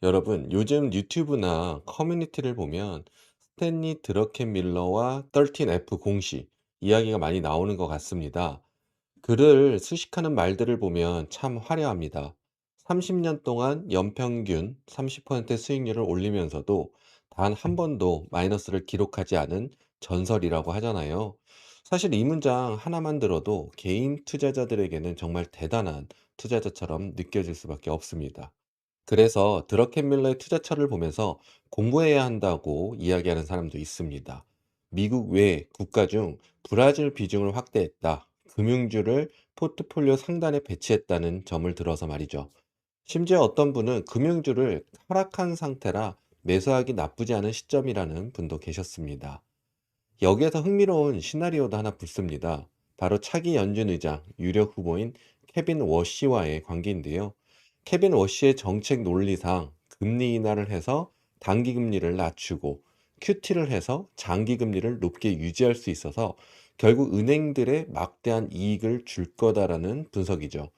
여러분, 요즘 유튜브나 커뮤니티를 보면 스탠리 드러켄밀러와 13F 공식 이야기가 많이 나오는 것 같습니다. 글을 수식하는 말들을 보면 참 화려합니다. 30년 동안 연평균 30% 수익률을 올리면서도 단 한 번도 마이너스를 기록하지 않은 전설이라고 하잖아요. 사실 이 문장 하나만 들어도 개인 투자자들에게는 정말 대단한 투자자처럼 느껴질 수밖에 없습니다. 그래서 드러켄밀러의 투자처를 보면서 공부해야 한다고 이야기하는 사람도 있습니다. 미국 외 국가 중 브라질 비중을 확대했다. 금융주를 포트폴리오 상단에 배치했다는 점을 들어서 말이죠. 심지어 어떤 분은 금융주를 하락한 상태라 매수하기 나쁘지 않은 시점이라는 분도 계셨습니다. 여기에서 흥미로운 시나리오도 하나 붙습니다. 바로 차기 연준 의장, 유력 후보인 케빈 워시와의 관계인데요. 케빈 워시의 정책 논리상 금리 인하를 해서 단기 금리를 낮추고 QT를 해서 장기 금리를 높게 유지할 수 있어서 결국 은행들의 막대한 이익을 줄 거다라는 분석이죠.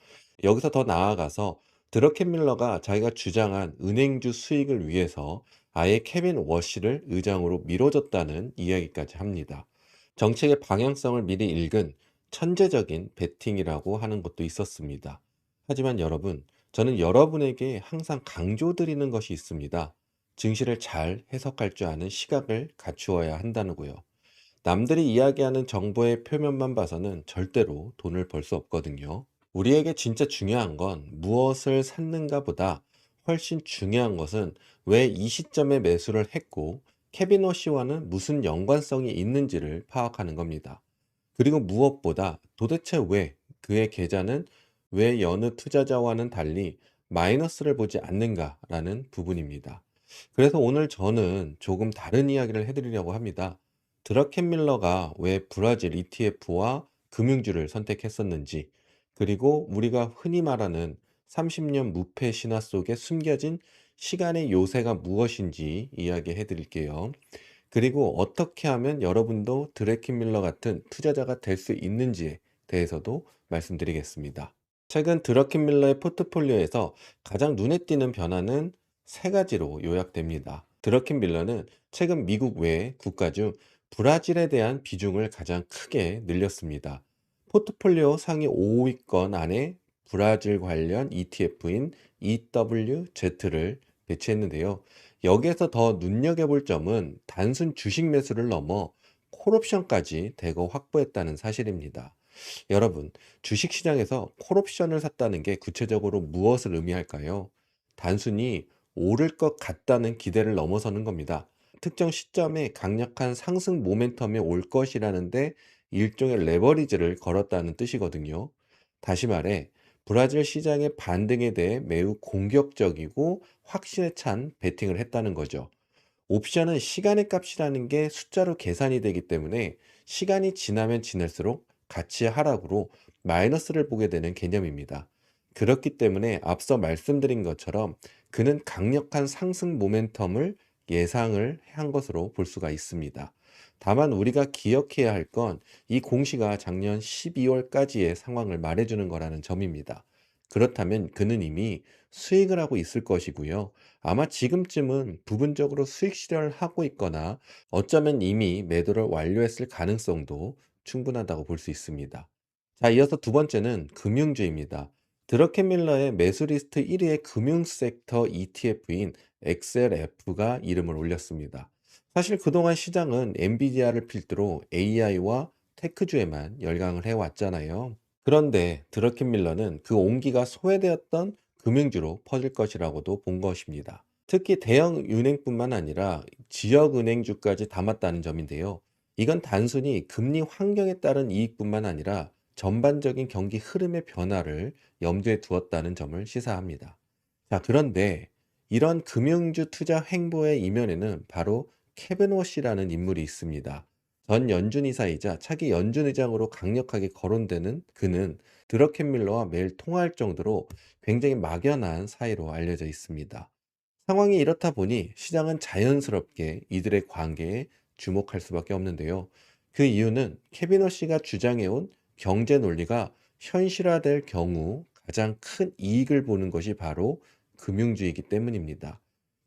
여기서 더 나아가서 드러켄밀러가 자기가 주장한 은행주 수익을 위해서 아예 케빈 워시를 의장으로 밀어줬다는 이야기까지 합니다. 정책의 방향성을 미리 읽은 천재적인 베팅이라고 하는 것도 있었습니다. 하지만 여러분, 저는 여러분에게 항상 강조드리는 것이 있습니다. 증시를 잘 해석할 줄 아는 시각을 갖추어야 한다는고요. 남들이 이야기하는 정보의 표면만 봐서는 절대로 돈을 벌 수 없거든요. 우리에게 진짜 중요한 건 무엇을 샀는가 보다 훨씬 중요한 것은 왜 이 시점에 매수를 했고 케빈 워시와는 무슨 연관성이 있는지를 파악하는 겁니다. 그리고 무엇보다 도대체 왜 그의 계좌는 왜 여느 투자자와는 달리 마이너스를 보지 않는가라는 부분입니다. 그래서 오늘 저는 조금 다른 이야기를 해드리려고 합니다. 드러켄밀러가 왜 브라질 ETF와 금융주를 선택했었는지, 그리고 우리가 흔히 말하는 30년 무패 신화 속에 숨겨진 시간의 요새가 무엇인지 이야기해 드릴게요. 그리고 어떻게 하면 여러분도 드래켄밀러 같은 투자자가 될 수 있는지에 대해서도 말씀드리겠습니다. 최근 드러켄밀러의 포트폴리오에서 가장 눈에 띄는 변화는 세 가지로 요약됩니다. 드러켄밀러는 최근 미국 외 국가 중 브라질에 대한 비중을 가장 크게 늘렸습니다. 포트폴리오 상위 5위권 안에 브라질 관련 ETF인 EWZ를 배치했는데요. 여기에서 더 눈여겨볼 점은 단순 주식 매수를 넘어 콜옵션까지 대거 확보했다는 사실입니다. 여러분, 주식시장에서 콜옵션을 샀다는 게 구체적으로 무엇을 의미할까요? 단순히 오를 것 같다는 기대를 넘어서는 겁니다. 특정 시점에 강력한 상승 모멘텀이 올 것이라는데 일종의 레버리지를 걸었다는 뜻이거든요. 다시 말해, 브라질 시장의 반등에 대해 매우 공격적이고 확신에 찬 베팅을 했다는 거죠. 옵션은 시간의 값이라는 게 숫자로 계산이 되기 때문에 시간이 지나면 지날수록 가치의 하락으로 마이너스를 보게 되는 개념입니다. 그렇기 때문에 앞서 말씀드린 것처럼 그는 강력한 상승 모멘텀을 예상을 한 것으로 볼 수가 있습니다. 다만 우리가 기억해야 할 건 이 공시가 작년 12월까지의 상황을 말해주는 거라는 점입니다. 그렇다면 그는 이미 수익을 하고 있을 것이고요. 아마 지금쯤은 부분적으로 수익 실현을 하고 있거나 어쩌면 이미 매도를 완료했을 가능성도 충분하다고 볼 수 있습니다. 자, 이어서 두 번째는 금융주입니다. 드러켄밀러의 매수 리스트 1위의 금융 섹터 ETF인 XLF가 이름을 올렸습니다. 사실 그동안 시장은 엔비디아를 필두로 AI와 테크주에만 열광을 해왔잖아요. 그런데 드러켄밀러는 그 온기가 소외되었던 금융주로 퍼질 것이라고도 본 것입니다. 특히 대형 은행뿐만 아니라 지역 은행주까지 담았다는 점인데요. 이건 단순히 금리 환경에 따른 이익뿐만 아니라 전반적인 경기 흐름의 변화를 염두에 두었다는 점을 시사합니다. 자, 그런데 이런 금융주 투자 행보의 이면에는 바로 케빈 워시라는 인물이 있습니다. 전 연준 이사이자 차기 연준 의장으로 강력하게 거론되는 그는 드러켄밀러와 매일 통화할 정도로 굉장히 막연한 사이로 알려져 있습니다. 상황이 이렇다 보니 시장은 자연스럽게 이들의 관계에 주목할 수밖에 없는데요. 그 이유는 케비너 씨가 주장해온 경제 논리가 현실화될 경우 가장 큰 이익을 보는 것이 바로 금융주이기 때문입니다.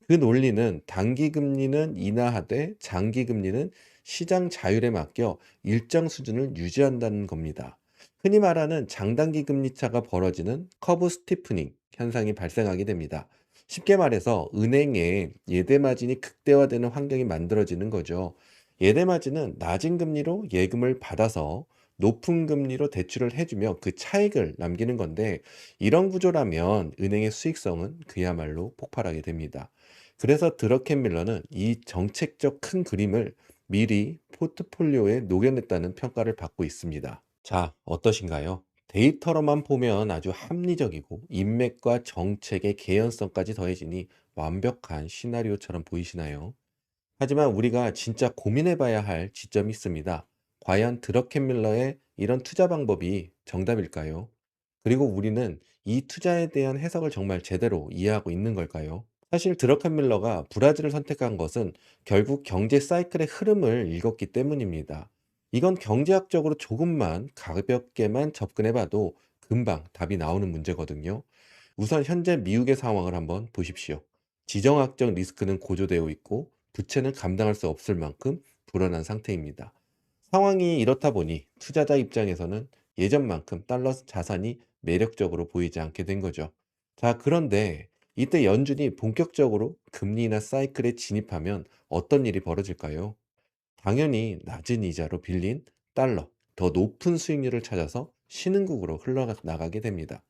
그 논리는 단기 금리는 인하하되 장기 금리는 시장 자율에 맡겨 일정 수준을 유지한다는 겁니다. 흔히 말하는 장단기 금리 차가 벌어지는 커브 스티프닝 현상이 발생하게 됩니다. 쉽게 말해서 은행에 예대 마진이 극대화되는 환경이 만들어지는 거죠. 예대 마진은 낮은 금리로 예금을 받아서 높은 금리로 대출을 해주며 그 차익을 남기는 건데, 이런 구조라면 은행의 수익성은 그야말로 폭발하게 됩니다. 그래서 드러켄 밀러는 이 정책적 큰 그림을 미리 포트폴리오에 녹여냈다는 평가를 받고 있습니다. 자, 어떠신가요? 데이터로만 보면 아주 합리적이고 인맥과 정책의 개연성까지 더해지니 완벽한 시나리오처럼 보이시나요? 하지만 우리가 진짜 고민해 봐야 할 지점이 있습니다. 과연 드러켄 밀러의 이런 투자 방법이 정답일까요? 그리고 우리는 이 투자에 대한 해석을 정말 제대로 이해하고 있는 걸까요? 사실 드러켄 밀러가 브라질을 선택한 것은 결국 경제 사이클의 흐름을 읽었기 때문입니다. 이건 경제학적으로 조금만 가볍게만 접근해 봐도 금방 답이 나오는 문제거든요. 우선 현재 미국의 상황을 한번 보십시오. 지정학적 리스크는 고조되어 있고 부채는 감당할 수 없을 만큼 불안한 상태입니다. 상황이 이렇다 보니 투자자 입장에서는 예전만큼 달러 자산이 매력적으로 보이지 않게 된 거죠. 자, 그런데 이때 연준이 본격적으로 금리 인하 사이클에 진입하면 어떤 일이 벌어질까요? 당연히 낮은 이자로 빌린 달러, 더 높은 수익률을 찾아서 신흥국으로 흘러나가게 됩니다.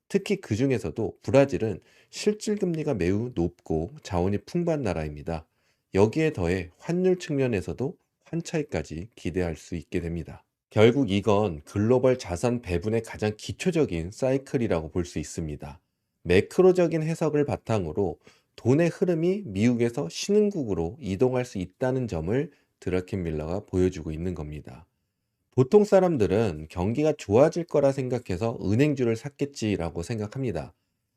특히 그 중에서도 브라질은 실질 금리가 매우 높고 자원이 풍부한 나라입니다. 여기에 더해 환율 측면에서도 환차익까지 기대할 수 있게 됩니다. 결국 이건 글로벌 자산 배분의 가장 기초적인 사이클이라고 볼 수 있습니다. 매크로적인 해석을 바탕으로 돈의 흐름이 미국에서 신흥국으로 이동할 수 있다는 점을 드라켄 밀러가 보여주고 있는 겁니다. 보통 사람들은 경기가 좋아질 거라 생각해서 은행주를 샀겠지라고 생각합니다.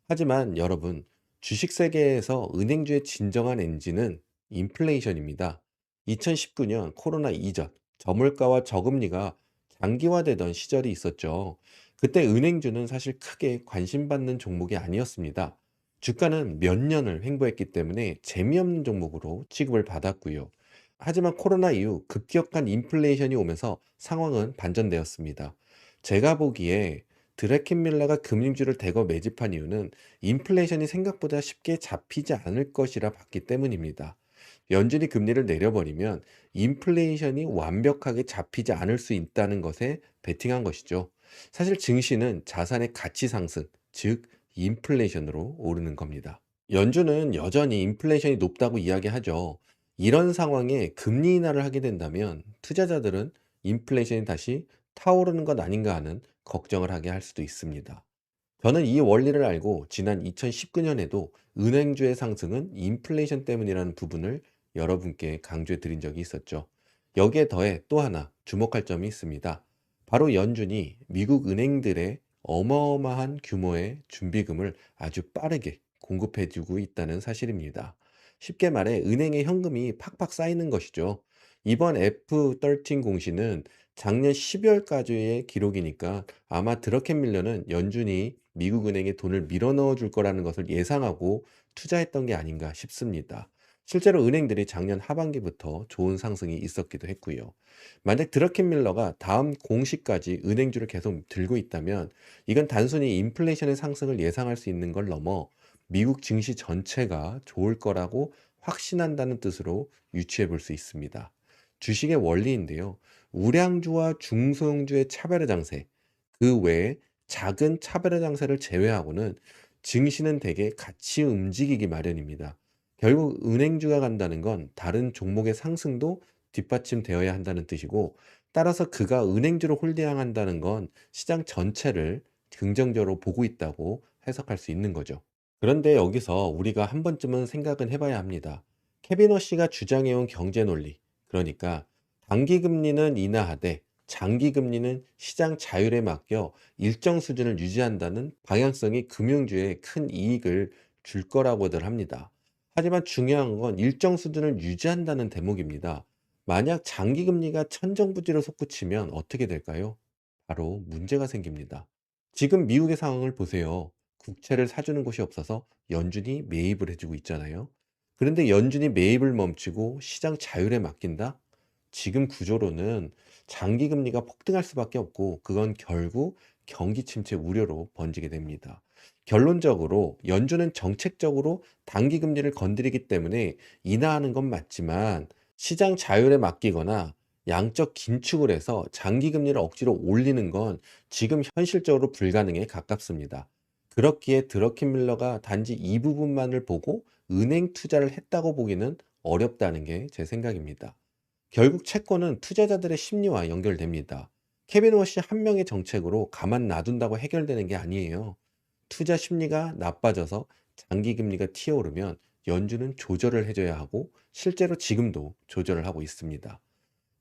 하지만 여러분, 주식 세계에서 은행주의 진정한 엔진은 인플레이션입니다. 2019년 코로나 이전, 저물가와 저금리가 장기화되던 시절이 있었죠. 그때 은행주는 사실 크게 관심받는 종목이 아니었습니다. 주가는 몇 년을 횡보했기 때문에 재미없는 종목으로 취급을 받았고요. 하지만 코로나 이후 급격한 인플레이션이 오면서 상황은 반전되었습니다. 제가 보기에 드래켄 밀러가 금융주를 대거 매집한 이유는 인플레이션이 생각보다 쉽게 잡히지 않을 것이라 봤기 때문입니다. 연준이 금리를 내려버리면 인플레이션이 완벽하게 잡히지 않을 수 있다는 것에 베팅한 것이죠. 사실 증시는 자산의 가치 상승, 즉 인플레이션으로 오르는 겁니다. 연준은 여전히 인플레이션이 높다고 이야기하죠. 이런 상황에 금리 인하를 하게 된다면 투자자들은 인플레이션이 다시 타오르는 것 아닌가 하는 걱정을 하게 할 수도 있습니다. 저는 이 원리를 알고 지난 2019년에도 은행주의 상승은 인플레이션 때문이라는 부분을 여러분께 강조해 드린 적이 있었죠. 여기에 더해 또 하나 주목할 점이 있습니다. 바로 연준이 미국 은행들의 어마어마한 규모의 준비금을 아주 빠르게 공급해 주고 있다는 사실입니다. 쉽게 말해 은행에 현금이 팍팍 쌓이는 것이죠. 이번 F13 공시는 작년 12월까지의 기록이니까 아마 드러켄 밀러는 연준이 미국 은행에 돈을 밀어넣어 줄 거라는 것을 예상하고 투자했던 게 아닌가 싶습니다. 실제로 은행들이 작년 하반기부터 좋은 상승이 있었기도 했고요. 만약 드러켄 밀러가 다음 공시까지 은행주를 계속 들고 있다면 이건 단순히 인플레이션의 상승을 예상할 수 있는 걸 넘어 미국 증시 전체가 좋을 거라고 확신한다는 뜻으로 유추해 볼 수 있습니다. 주식의 원리인데요. 우량주와 중소형주의 차별화 장세, 그 외에 작은 차별화 장세를 제외하고는 증시는 대개 같이 움직이기 마련입니다. 결국 은행주가 간다는 건 다른 종목의 상승도 뒷받침되어야 한다는 뜻이고, 따라서 그가 은행주를 홀딩한다는 건 시장 전체를 긍정적으로 보고 있다고 해석할 수 있는 거죠. 그런데 여기서 우리가 한 번쯤은 생각은 해봐야 합니다. 케빈 허씨가 주장해온 경제 논리, 그러니까 단기 금리는 인하하되 장기 금리는 시장 자율에 맡겨 일정 수준을 유지한다는 방향성이 금융주에 큰 이익을 줄 거라고들 합니다. 하지만 중요한 건 일정 수준을 유지한다는 대목입니다. 만약 장기 금리가 천정부지로 솟구치면 어떻게 될까요? 바로 문제가 생깁니다. 지금 미국의 상황을 보세요. 국채를 사주는 곳이 없어서 연준이 매입을 해주고 있잖아요. 그런데 연준이 매입을 멈추고 시장 자율에 맡긴다? 지금 구조로는 장기 금리가 폭등할 수밖에 없고 그건 결국 경기 침체 우려로 번지게 됩니다. 결론적으로 연준은 정책적으로 단기 금리를 건드리기 때문에 인하하는 건 맞지만 시장 자율에 맡기거나 양적 긴축을 해서 장기 금리를 억지로 올리는 건 지금 현실적으로 불가능에 가깝습니다. 그렇기에 드러킨 밀러가 단지 이 부분만을 보고 은행 투자를 했다고 보기는 어렵다는 게 제 생각입니다. 결국 채권은 투자자들의 심리와 연결됩니다. 케빈 워시 한 명의 정책으로 가만 놔둔다고 해결되는 게 아니에요. 투자 심리가 나빠져서 장기 금리가 튀어오르면 연준은 조절을 해줘야 하고 실제로 지금도 조절을 하고 있습니다.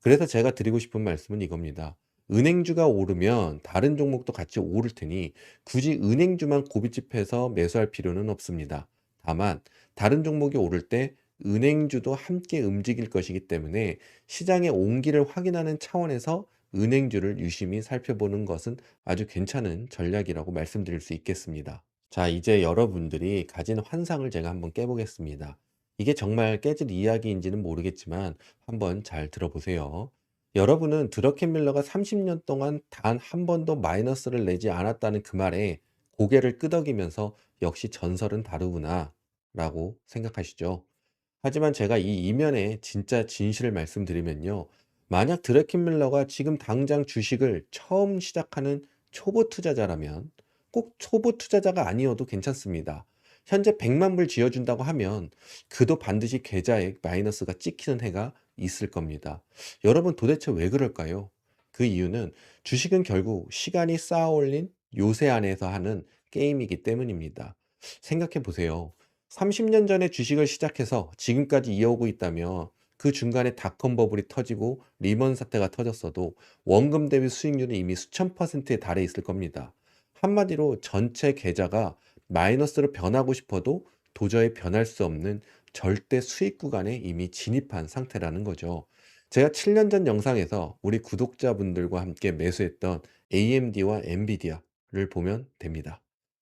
그래서 제가 드리고 싶은 말씀은 이겁니다. 은행주가 오르면 다른 종목도 같이 오를 테니 굳이 은행주만 고비집해서 매수할 필요는 없습니다. 다만 다른 종목이 오를 때 은행주도 함께 움직일 것이기 때문에 시장의 온기를 확인하는 차원에서 은행주를 유심히 살펴보는 것은 아주 괜찮은 전략이라고 말씀드릴 수 있겠습니다. 자, 이제 여러분들이 가진 환상을 제가 한번 깨보겠습니다. 이게 정말 깨질 이야기인지는 모르겠지만 한번 잘 들어보세요. 여러분은 드러켄밀러가 30년 동안 단 한 번도 마이너스를 내지 않았다는 그 말에 고개를 끄덕이면서 역시 전설은 다르구나 라고 생각하시죠. 하지만 제가 이 이면의 진짜 진실을 말씀드리면요. 만약 드래켄밀러가 지금 당장 주식을 처음 시작하는 초보 투자자라면 꼭 초보 투자자가 아니어도 괜찮습니다. 현재 100만 불 쥐어준다고 하면 그도 반드시 계좌에 마이너스가 찍히는 해가 있을 겁니다. 여러분 도대체 왜 그럴까요? 그 이유는 주식은 결국 시간이 쌓아 올린 요새 안에서 하는 게임이기 때문입니다. 생각해 보세요. 30년 전에 주식을 시작해서 지금까지 이어오고 있다면 그 중간에 닷컴 버블이 터지고 리먼 사태가 터졌어도 원금 대비 수익률은 이미 수천 퍼센트에 달해 있을 겁니다. 한마디로 전체 계좌가 마이너스로 변하고 싶어도 도저히 변할 수 없는 절대 수익 구간에 이미 진입한 상태라는 거죠. 제가 7년 전 영상에서 우리 구독자분들과 함께 매수했던 AMD와 엔비디아를 보면 됩니다.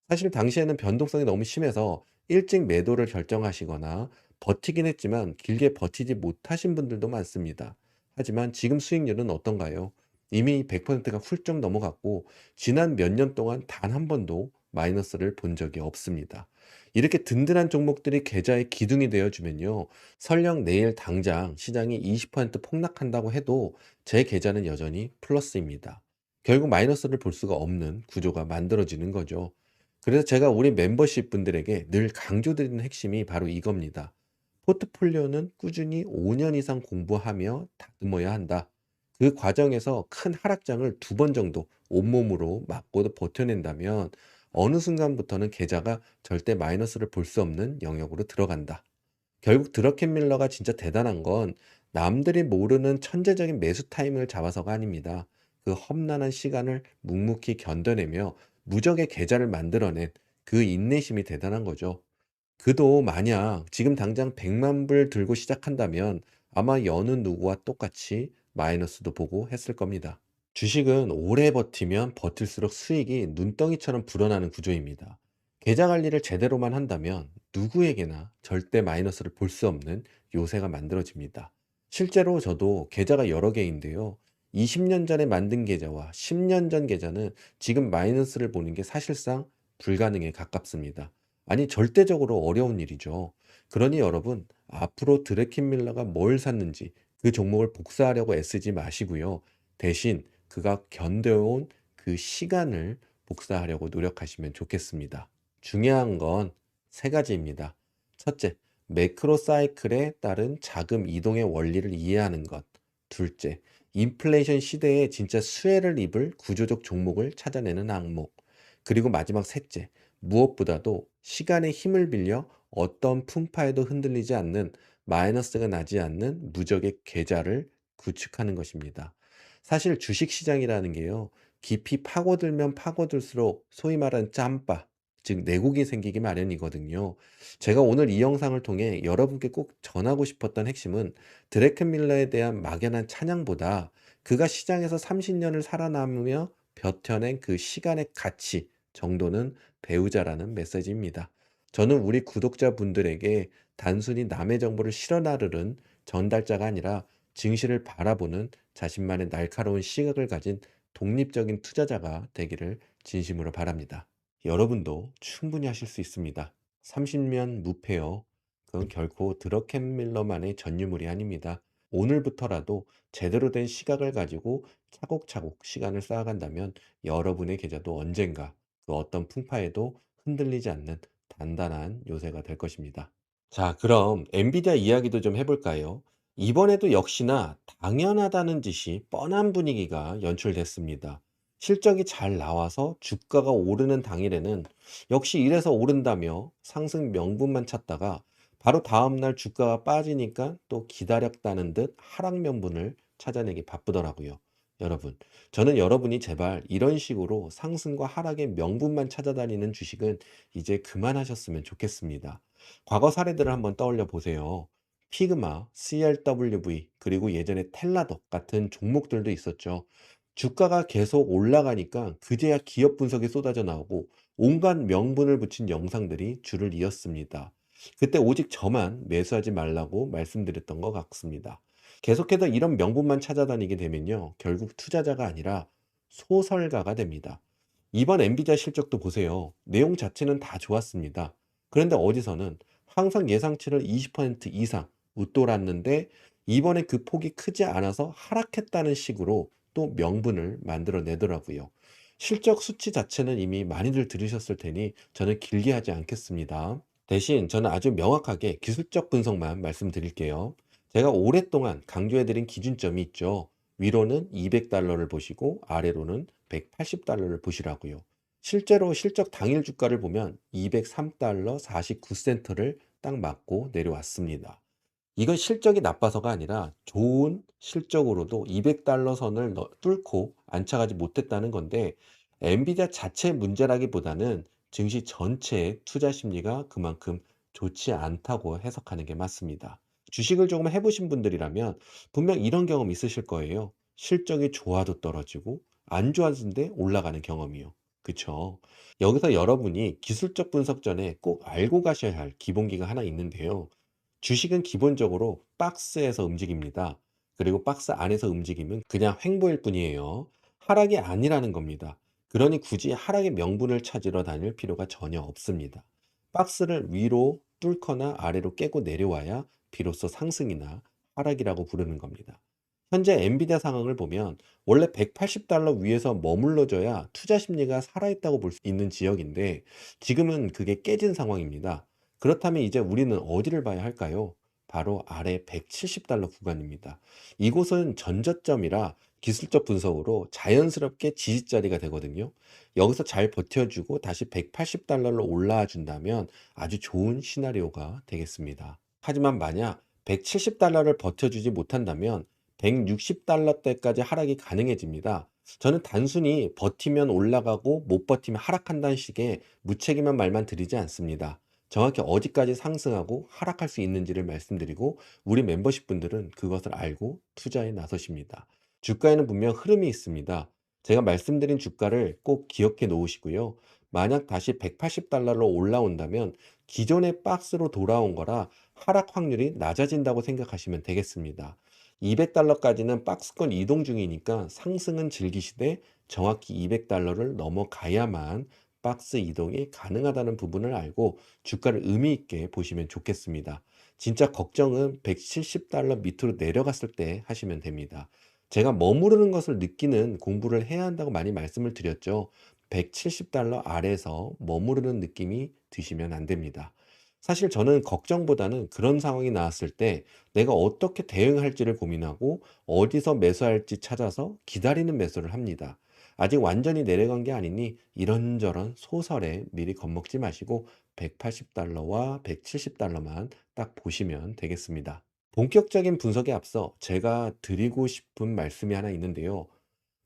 사실 당시에는 변동성이 너무 심해서 일찍 매도를 결정하시거나 버티긴 했지만 길게 버티지 못하신 분들도 많습니다. 하지만 지금 수익률은 어떤가요? 이미 100%가 훌쩍 넘어갔고 지난 몇 년 동안 단 한 번도 마이너스를 본 적이 없습니다. 이렇게 든든한 종목들이 계좌의 기둥이 되어주면요. 설령 내일 당장 시장이 20% 폭락한다고 해도 제 계좌는 여전히 플러스입니다. 결국 마이너스를 볼 수가 없는 구조가 만들어지는 거죠. 그래서 제가 우리 멤버십 분들에게 늘 강조드리는 핵심이 바로 이겁니다. 포트폴리오는 꾸준히 5년 이상 공부하며 다듬어야 한다. 그 과정에서 큰 하락장을 2번 정도 온몸으로 맞고도 버텨낸다면 어느 순간부터는 계좌가 절대 마이너스를 볼 수 없는 영역으로 들어간다. 결국 드러켄밀러가 진짜 대단한 건 남들이 모르는 천재적인 매수 타이밍을 잡아서가 아닙니다. 그 험난한 시간을 묵묵히 견뎌내며 무적의 계좌를 만들어낸 그 인내심이 대단한 거죠. 그도 만약 지금 당장 100만 불 들고 시작한다면 아마 여느 누구와 똑같이 마이너스도 보고 했을 겁니다. 주식은 오래 버티면 버틸수록 수익이 눈덩이처럼 불어나는 구조입니다. 계좌 관리를 제대로만 한다면 누구에게나 절대 마이너스를 볼 수 없는 요새가 만들어집니다. 실제로 저도 계좌가 여러 개인데요. 20년 전에 만든 계좌와 10년 전 계좌는 지금 마이너스를 보는 게 사실상 불가능에 가깝습니다. 아니, 절대적으로 어려운 일이죠. 그러니 여러분, 앞으로 드래킨밀러가 뭘 샀는지 그 종목을 복사하려고 애쓰지 마시고요. 대신 그가 견뎌온 그 시간을 복사하려고 노력하시면 좋겠습니다. 중요한 건 세 가지입니다. 첫째, 매크로 사이클에 따른 자금 이동의 원리를 이해하는 것. 둘째, 인플레이션 시대에 진짜 수혜를 입을 구조적 종목을 찾아내는 항목. 그리고 마지막 셋째, 무엇보다도 시간의 힘을 빌려 어떤 풍파에도 흔들리지 않는 마이너스가 나지 않는 무적의 계좌를 구축하는 것입니다. 사실 주식 시장이라는 게요. 깊이 파고들면 파고들수록 소위 말하는 짬바, 즉 내국이 생기기 마련이거든요. 제가 오늘 이 영상을 통해 여러분께 꼭 전하고 싶었던 핵심은 드래켄밀러에 대한 막연한 찬양보다 그가 시장에서 30년을 살아남으며 버텨낸 그 시간의 가치 정도는 배우자라는 메시지입니다. 저는 우리 구독자분들에게 단순히 남의 정보를 실어 나르는 전달자가 아니라 증시를 바라보는 자신만의 날카로운 시각을 가진 독립적인 투자자가 되기를 진심으로 바랍니다. 여러분도 충분히 하실 수 있습니다. 30년 무패요. 그건 결코 드러켄밀러만의 전유물이 아닙니다. 오늘부터라도 제대로 된 시각을 가지고 차곡차곡 시간을 쌓아간다면 여러분의 계좌도 언젠가 그 어떤 풍파에도 흔들리지 않는 단단한 요새가 될 것입니다. 자, 그럼 엔비디아 이야기도 좀 해볼까요? 이번에도 역시나 당연하다는 듯이 뻔한 분위기가 연출됐습니다. 실적이 잘 나와서 주가가 오르는 당일에는 역시 이래서 오른다며 상승 명분만 찾다가 바로 다음날 주가가 빠지니까 또 기다렸다는 듯 하락 명분을 찾아내기 바쁘더라고요. 여러분, 저는 여러분이 제발 이런 식으로 상승과 하락의 명분만 찾아다니는 주식은 이제 그만하셨으면 좋겠습니다. 과거 사례들을 한번 떠올려 보세요. 피그마, CLWV, 그리고 예전에 텔라덕 같은 종목들도 있었죠. 주가가 계속 올라가니까 그제야 기업 분석이 쏟아져 나오고 온갖 명분을 붙인 영상들이 줄을 이었습니다. 그때 오직 저만 매수하지 말라고 말씀드렸던 것 같습니다. 계속해서 이런 명분만 찾아다니게 되면요, 결국 투자자가 아니라 소설가가 됩니다. 이번 엔비디아 실적도 보세요. 내용 자체는 다 좋았습니다. 그런데 어디서는 항상 예상치를 20% 이상 웃돌았는데 이번에 그 폭이 크지 않아서 하락했다는 식으로 또 명분을 만들어 내더라고요. 실적 수치 자체는 이미 많이들 들으셨을 테니 저는 길게 하지 않겠습니다. 대신 저는 아주 명확하게 기술적 분석만 말씀드릴게요. 제가 오랫동안 강조해드린 기준점이 있죠. 위로는 200달러를 보시고 아래로는 180달러를 보시라고요. 실제로 실적 당일 주가를 보면 203달러 49센트를 딱 맞고 내려왔습니다. 이건 실적이 나빠서가 아니라 좋은 실적으로도 200달러 선을 뚫고 안착하지 못했다는 건데, 엔비디아 자체 문제라기보다는 증시 전체의 투자 심리가 그만큼 좋지 않다고 해석하는 게 맞습니다. 주식을 조금 해보신 분들이라면 분명 이런 경험 있으실 거예요. 실적이 좋아도 떨어지고 안 좋아진데 올라가는 경험이요. 그쵸? 여기서 여러분이 기술적 분석 전에 꼭 알고 가셔야 할 기본기가 하나 있는데요. 주식은 기본적으로 박스에서 움직입니다. 그리고 박스 안에서 움직이면 그냥 횡보일 뿐이에요. 하락이 아니라는 겁니다. 그러니 굳이 하락의 명분을 찾으러 다닐 필요가 전혀 없습니다. 박스를 위로 뚫거나 아래로 깨고 내려와야 비로소 상승이나 하락이라고 부르는 겁니다. 현재 엔비디아 상황을 보면 원래 180달러 위에서 머물러줘야 투자 심리가 살아있다고 볼 수 있는 지역인데 지금은 그게 깨진 상황입니다. 그렇다면 이제 우리는 어디를 봐야 할까요? 바로 아래 170달러 구간입니다. 이곳은 전저점이라 기술적 분석으로 자연스럽게 지지자리가 되거든요. 여기서 잘 버텨주고 다시 180달러로 올라와 준다면 아주 좋은 시나리오가 되겠습니다. 하지만 만약 170달러를 버텨주지 못한다면 160달러대까지 하락이 가능해집니다. 저는 단순히 버티면 올라가고 못 버티면 하락한다는 식의 무책임한 말만 드리지 않습니다. 정확히 어디까지 상승하고 하락할 수 있는지를 말씀드리고 우리 멤버십 분들은 그것을 알고 투자에 나서십니다. 주가에는 분명 흐름이 있습니다. 제가 말씀드린 주가를 꼭 기억해 놓으시고요. 만약 다시 180달러로 올라온다면 기존의 박스로 돌아온 거라 하락 확률이 낮아진다고 생각하시면 되겠습니다. 200달러까지는 박스권 이동 중이니까 상승은 즐기시되 정확히 200달러를 넘어가야만 박스 이동이 가능하다는 부분을 알고 주가를 의미 있게 보시면 좋겠습니다. 진짜 걱정은 170달러 밑으로 내려갔을 때 하시면 됩니다. 제가 머무르는 것을 느끼는 공부를 해야 한다고 많이 말씀을 드렸죠. 170달러 아래에서 머무르는 느낌이 드시면 안 됩니다. 사실 저는 걱정보다는 그런 상황이 나왔을 때 내가 어떻게 대응할지를 고민하고 어디서 매수할지 찾아서 기다리는 매수를 합니다. 아직 완전히 내려간 게 아니니 이런저런 소설에 미리 겁먹지 마시고 180달러와 170달러만 딱 보시면 되겠습니다. 본격적인 분석에 앞서 제가 드리고 싶은 말씀이 하나 있는데요.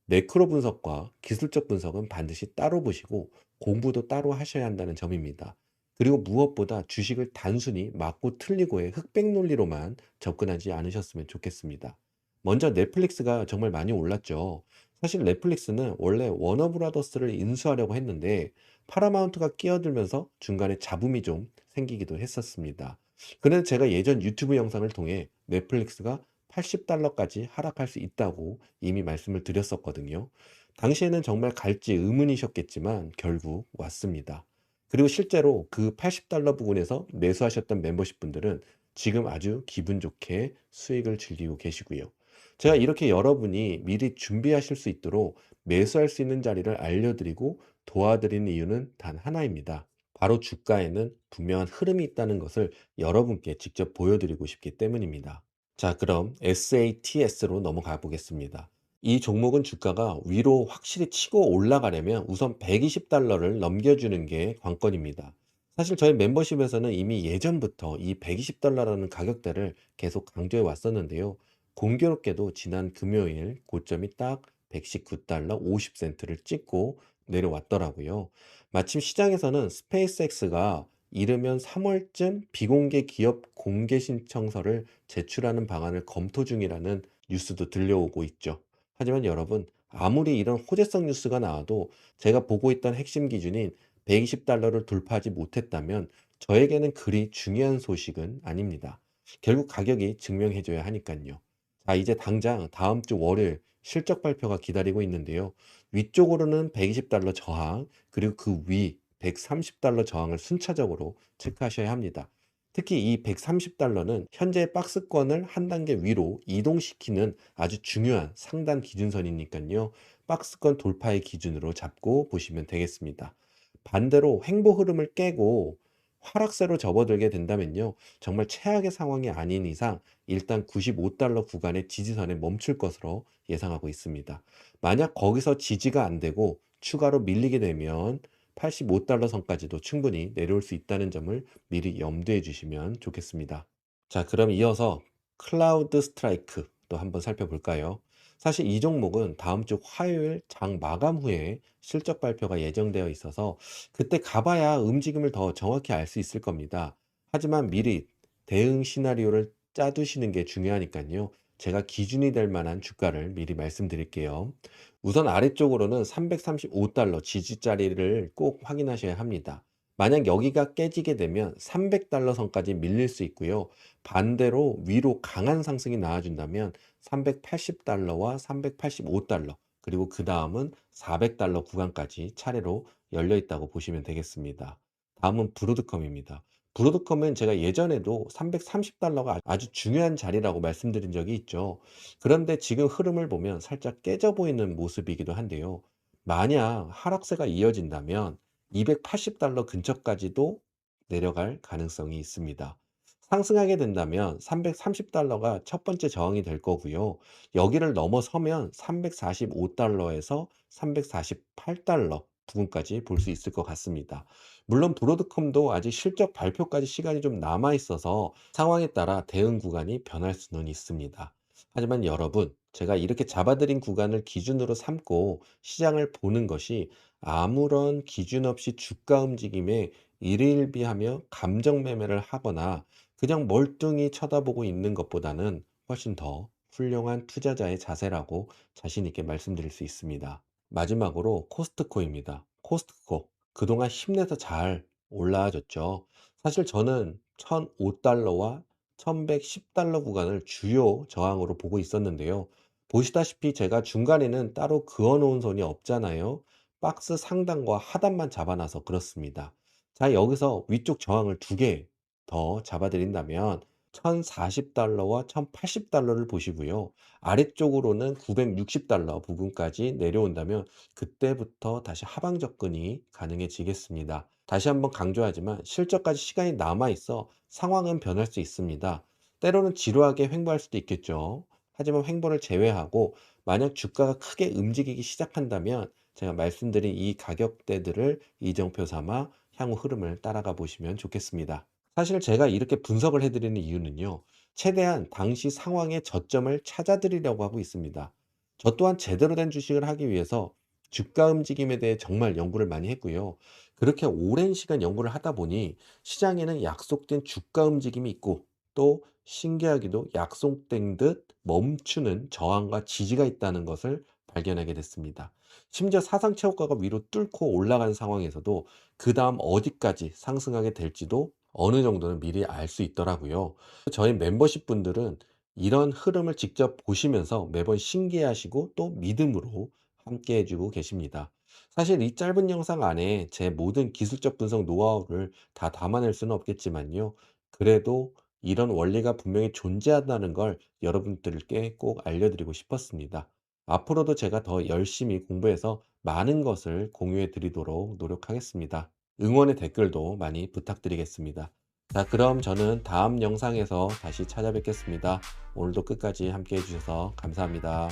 매크로 분석과 기술적 분석은 반드시 따로 보시고 공부도 따로 하셔야 한다는 점입니다. 그리고 무엇보다 주식을 단순히 맞고 틀리고의 흑백 논리로만 접근하지 않으셨으면 좋겠습니다. 먼저 넷플릭스가 정말 많이 올랐죠. 사실 넷플릭스는 원래 워너브라더스를 인수하려고 했는데 파라마운트가 끼어들면서 중간에 잡음이 좀 생기기도 했었습니다. 그런데 제가 예전 유튜브 영상을 통해 넷플릭스가 $80까지 하락할 수 있다고 이미 말씀을 드렸었거든요. 당시에는 정말 갈지 의문이셨겠지만 결국 왔습니다. 그리고 실제로 그 $80 부근에서 매수하셨던 멤버십 분들은 지금 아주 기분 좋게 수익을 즐기고 계시고요. 제가 이렇게 여러분이 미리 준비하실 수 있도록 매수할 수 있는 자리를 알려드리고 도와드리는 이유는 단 하나입니다. 바로 주가에는 분명한 흐름이 있다는 것을 여러분께 직접 보여드리고 싶기 때문입니다. 자, 그럼 SATS로 넘어가 보겠습니다. 이 종목은 주가가 위로 확실히 치고 올라가려면 우선 $120를 넘겨주는 게 관건입니다. 사실 저희 멤버십에서는 이미 예전부터 이 $120라는 가격대를 계속 강조해 왔었는데요. 공교롭게도 지난 금요일 고점이 딱 $119 50센트를 찍고 내려왔더라고요. 마침 시장에서는 스페이스X가 이르면 3월쯤 비공개 기업 공개 신청서를 제출하는 방안을 검토 중이라는 뉴스도 들려오고 있죠. 하지만 여러분, 아무리 이런 호재성 뉴스가 나와도 제가 보고 있던 핵심 기준인 $120를 돌파하지 못했다면 저에게는 그리 중요한 소식은 아닙니다. 결국 가격이 증명해줘야 하니까요. 자, 이제 당장 다음 주 월요일 실적 발표가 기다리고 있는데요. 위쪽으로는 $120 저항, 그리고 그 위 $130 저항을 순차적으로 체크하셔야 합니다. 특히 이 $130는 현재 박스권을 한 단계 위로 이동시키는 아주 중요한 상단 기준선이니까요. 박스권 돌파의 기준으로 잡고 보시면 되겠습니다. 반대로 횡보 흐름을 깨고 하락세로 접어들게 된다면요. 정말 최악의 상황이 아닌 이상 일단 $95 구간의 지지선에 멈출 것으로 예상하고 있습니다. 만약 거기서 지지가 안 되고 추가로 밀리게 되면 $85 선까지도 충분히 내려올 수 있다는 점을 미리 염두해 주시면 좋겠습니다. 자, 그럼 이어서 클라우드 스트라이크 또 한번 살펴볼까요? 사실 이 종목은 다음 주 화요일 장 마감 후에 실적 발표가 예정되어 있어서 그때 가봐야 움직임을 더 정확히 알 수 있을 겁니다. 하지만 미리 대응 시나리오를 짜두시는 게 중요하니까요. 제가 기준이 될 만한 주가를 미리 말씀드릴게요. 우선 아래쪽으로는 $335 지지 자리를 꼭 확인하셔야 합니다. 만약 여기가 깨지게 되면 $300 선까지 밀릴 수 있고요. 반대로 위로 강한 상승이 나와준다면 $380와 $385 그리고 그 다음은 $400 구간까지 차례로 열려 있다고 보시면 되겠습니다. 다음은 브로드컴입니다. 브로드컴은 제가 예전에도 $330가 아주 중요한 자리라고 말씀드린 적이 있죠. 그런데 지금 흐름을 보면 살짝 깨져 보이는 모습이기도 한데요. 만약 하락세가 이어진다면 $280 근처까지도 내려갈 가능성이 있습니다. 상승하게 된다면 $330가 첫 번째 저항이 될 거고요. 여기를 넘어서면 $345에서 $348 부근까지 볼 수 있을 것 같습니다. 물론 브로드컴도 아직 실적 발표까지 시간이 좀 남아 있어서 상황에 따라 대응 구간이 변할 수는 있습니다. 하지만 여러분, 제가 이렇게 잡아드린 구간을 기준으로 삼고 시장을 보는 것이 아무런 기준 없이 주가 움직임에 일희일비하며 감정 매매를 하거나 그냥 멀뚱히 쳐다보고 있는 것보다는 훨씬 더 훌륭한 투자자의 자세라고 자신 있게 말씀드릴 수 있습니다. 마지막으로 코스트코입니다. 코스트코. 그동안 힘내서 잘 올라와줬죠. 사실 저는 $1,005와 $1,110 구간을 주요 저항으로 보고 있었는데요. 보시다시피 제가 중간에는 따로 그어놓은 선이 없잖아요. 박스 상단과 하단만 잡아놔서 그렇습니다. 자, 여기서 위쪽 저항을 두 개 더 잡아드린다면 $1,040와 $1,080를 보시고요. 아래쪽으로는 $960 부근까지 내려온다면 그때부터 다시 하방 접근이 가능해지겠습니다. 다시 한번 강조하지만 실적까지 시간이 남아 있어 상황은 변할 수 있습니다. 때로는 지루하게 횡보할 수도 있겠죠. 하지만 횡보를 제외하고 만약 주가가 크게 움직이기 시작한다면 제가 말씀드린 이 가격대들을 이정표 삼아 향후 흐름을 따라가 보시면 좋겠습니다. 사실 제가 이렇게 분석을 해드리는 이유는요. 최대한 당시 상황의 저점을 찾아드리려고 하고 있습니다. 저 또한 제대로 된 주식을 하기 위해서 주가 움직임에 대해 정말 연구를 많이 했고요. 그렇게 오랜 시간 연구를 하다 보니 시장에는 약속된 주가 움직임이 있고 또 신기하게도 약속된 듯 멈추는 저항과 지지가 있다는 것을 발견하게 됐습니다. 심지어 사상 최고가가 위로 뚫고 올라간 상황에서도 그다음 어디까지 상승하게 될지도 어느 정도는 미리 알 수 있더라고요. 저희 멤버십 분들은 이런 흐름을 직접 보시면서 매번 신기해하시고 또 믿음으로 함께 해주고 계십니다. 사실 이 짧은 영상 안에 제 모든 기술적 분석 노하우를 다 담아낼 수는 없겠지만요. 그래도 이런 원리가 분명히 존재한다는 걸 여러분들께 꼭 알려드리고 싶었습니다. 앞으로도 제가 더 열심히 공부해서 많은 것을 공유해 드리도록 노력하겠습니다. 응원의 댓글도 많이 부탁드리겠습니다. 자, 그럼 저는 다음 영상에서 다시 찾아뵙겠습니다. 오늘도 끝까지 함께 해주셔서 감사합니다.